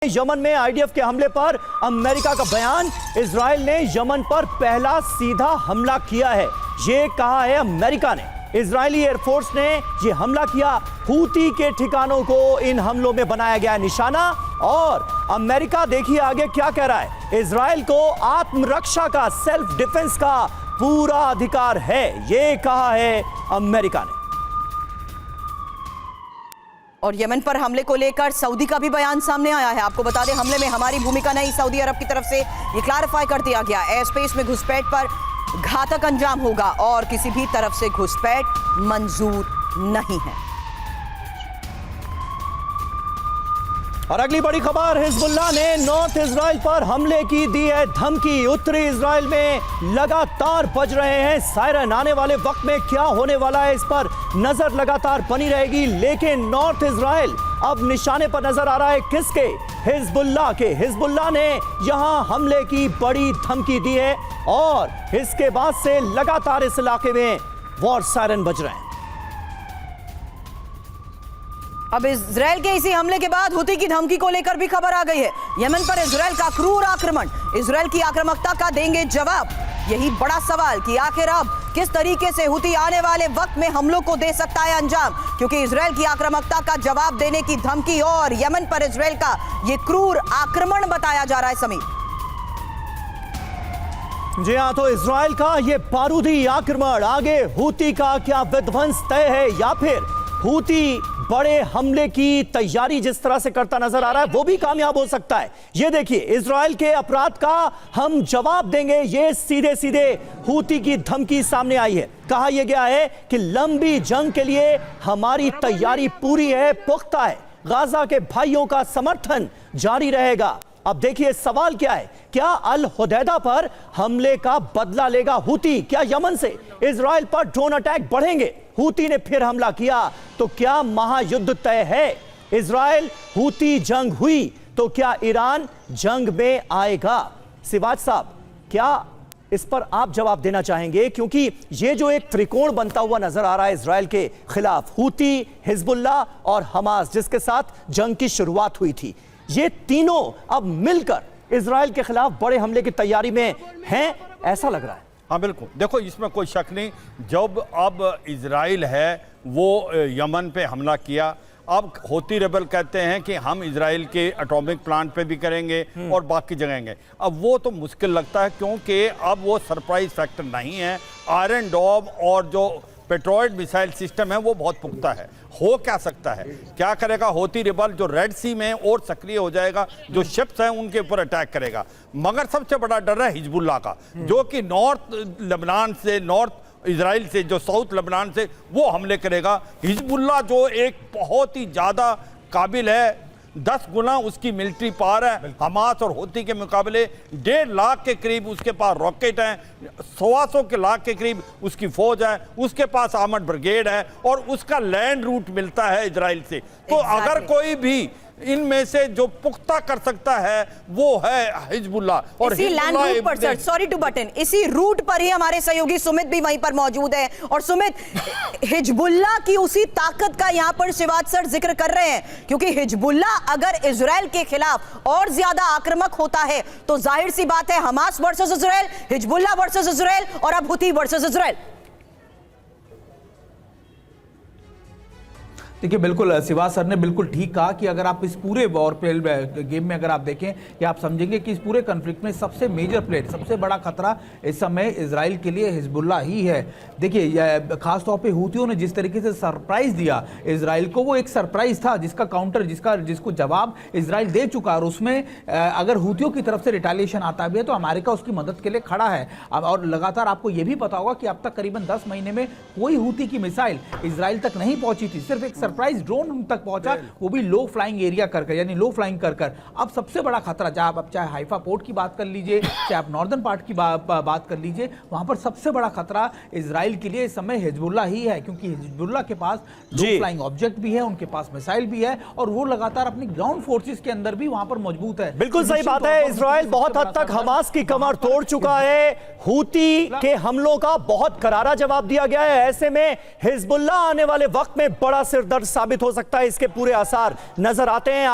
Yemen में IDF के हमले पर अमेरिका का बयान। इजराइल ने यमन पर पहला सीधा हमला किया है, ये कहा है अमेरिका ने। इजरायली एयरफोर्स ने ये हमला किया, हूती के ठिकानों को इन हमलों में बनाया गया निशाना। और अमेरिका देखिए आगे क्या कह रहा है, इजराइल को आत्मरक्षा का, सेल्फ डिफेंस का पूरा अधिकार है, ये कहा है अमेरिका ने। और यमन पर हमले को लेकर सऊदी का भी बयान सामने आया है। आपको बता दें, हमले में हमारी भूमिका नहीं, सऊदी अरब की तरफ से ये क्लैरिफाई कर दिया गया। एयर स्पेस में घुसपैठ पर घातक अंजाम होगा और किसी भी तरफ से घुसपैठ मंजूर नहीं है। और अगली बड़ी खबर, हिजबुल्लाह ने नॉर्थ इजराइल पर हमले की दी है धमकी। उत्तरी इजराइल में लगातार बज रहे हैं सायरन। आने वाले वक्त में क्या होने वाला है, इस पर नजर लगातार बनी रहेगी। लेकिन नॉर्थ इजराइल अब निशाने पर नजर आ रहा है किसके? हिजबुल्लाह के। हिजबुल्लाह ने यहां हमले की बड़ी धमकी दी है और इसके बाद से लगातार इस इलाके में वॉर सायरन बज रहे हैं। अब इजराइल के इसी हमले के बाद हुती की धमकी को लेकर भी खबर आ गई है। यमन पर इजराइल का क्रूर आक्रमण, इजराइल की आक्रामकता का देंगे जवाब। यही बड़ा सवाल कि आखिर अब किस तरीके से हुती आने वाले वक्त में हमलों को दे सकता है अंजाम, क्योंकि इजराइल की आक्रामकता का जवाब देने की धमकी और यमन पर इजराइल का यह क्रूर आक्रमण बताया जा रहा है। समीर जी हां, तो इजराइल का यह बारूदी आक्रमण, आगे हुती का क्या विध्वंस तय है या फिर हुती बड़े हमले की तैयारी जिस तरह से करता नजर आ रहा है वो भी कामयाब हो सकता है। ये देखिए, इजराइल के अपराध का हम जवाब देंगे, ये सीधे सीधे हुती की धमकी सामने आई है। कहा यह गया है कि लंबी जंग के लिए हमारी तैयारी पूरी है, पुख्ता है, गाजा के भाइयों का समर्थन जारी रहेगा। अब देखिए सवाल क्या है, क्या अल हुदैदा पर हमले का बदला लेगा हुती? क्या यमन से इजराइल पर ड्रोन अटैक बढ़ेंगे? हुती ने फिर हमला किया तो क्या महायुद्ध तय है? इजराइल हुती जंग हुई तो क्या ईरान जंग में आएगा? सिवाज साहब, क्या इस पर आप जवाब देना चाहेंगे? क्योंकि ये जो एक त्रिकोण बनता हुआ नजर आ रहा है इजराइल के खिलाफ, हुती, हिजबुल्लाह और हमास, जिसके साथ जंग की शुरुआत हुई थी, ये तीनों अब मिलकर इजराइल के खिलाफ बड़े हमले की तैयारी में हैं, ऐसा लग रहा है। हाँ बिल्कुल, देखो इसमें कोई शक नहीं, जब अब इजराइल है वो यमन पे हमला किया, अब होती रेबल कहते हैं कि हम इजराइल के एटॉमिक प्लांट पे भी करेंगे और बाकी जगहेंगे। अब वो तो मुश्किल लगता है क्योंकि अब वो सरप्राइज फैक्टर नहीं है। आयरन डोम और जो पेट्रोइड मिसाइल सिस्टम है वो बहुत पुख्ता है। हो क्या सकता है, क्या करेगा होती रेबल? जो रेड सी में और सक्रिय हो जाएगा, जो शिप्स हैं उनके ऊपर अटैक करेगा। मगर सबसे बड़ा डर है हिजबुल्लाह का, जो कि नॉर्थ लेबनान से, नॉर्थ इजराइल से, जो साउथ लेबनान से वो हमले करेगा। हिजबुल्लाह जो एक बहुत ही ज़्यादा काबिल है, 10 गुना उसकी मिलिट्री पावर है हमास और होती के मुकाबले। 1.5 लाख के करीब उसके पास रॉकेट हैं, 125 के लाख के करीब उसकी फौज है, उसके पास आर्मर्ड ब्रिगेड है और उसका लैंड रूट मिलता है इजराइल से। तो अगर कोई भी इनमें से जो पुख्ता कर सकता है वो है हिजबुल्लाह। और इसी लैंड रूट पर, सर सॉरी टू बटन, इसी रूट पर ही हमारे सहयोगी सुमित भी वहीं पर मौजूद है। और सुमित, हिजबुल्लाह की उसी ताकत का यहां पर शिवाज सर जिक्र कर रहे हैं, क्योंकि हिजबुल्लाह अगर इजराइल के खिलाफ और ज्यादा आक्रामक होता है तो जाहिर सी बात है Hamas versus Israel, Hezbollah versus Israel और अब हुती वर्सेस इजराइल। देखिए, बिल्कुल शिवाज सर ने बिल्कुल ठीक कहा कि अगर आप इस पूरे वॉर गेम में अगर आप देखें कि आप समझेंगे कि इस पूरे कॉन्फ्लिक्ट में सबसे मेजर प्लेयर, सबसे बड़ा खतरा इस समय इजराइल के लिए हिजबुल्लाह ही है। देखिए, खासतौर पे हुतियों ने जिस तरीके से सरप्राइज दिया इजराइल को, वो एक सरप्राइज था जिसका काउंटर, जिसको जवाब इजराइल दे चुका। और उसमें अगर हुतियों की तरफ से रिटालिएशन आता भी है तो अमेरिका उसकी मदद के लिए खड़ा है। और लगातार आपको ये भी पता होगा कि अब तक करीबन 10 महीने में कोई हुती की मिसाइल इजराइल तक नहीं पहुंची थी, सिर्फ एक सरप्राइज ड्रोन तक पहुंचा, वो भी लो फ्लाइंग एरिया कर, यानी लो फ्लाइंग कर। अब सबसे बड़ा खतरा, चाहे हाइफा पोर्ट की बात कर लीजिए, चाहे आप नॉर्दर्न पार्ट की बात कर लीजिए, वहां पर सबसे बड़ा खतरा इजराइल के लिए इस समय हिजबुल्लाह ही है, क्योंकि हिजबुल्लाह के पास लो फ्लाइंग ऑब्जेक्ट भी है, उनके पास मिसाइल भी है और वो लगातार अपनी ग्राउंड फोर्सेस के अंदर भी वहां पर मजबूत है। बिल्कुल सही बात है, इजराइल बहुत हद तक हमास की कमर तोड़ चुका है। हुती के हमलों का बहुत करारा जवाब दिया गया है। ऐसे में हिजबुल्लाह आने वाले वक्त में बड़ा सिरदर्द साबित हो सकता है, इसके पूरे आसार नजर आते हैं।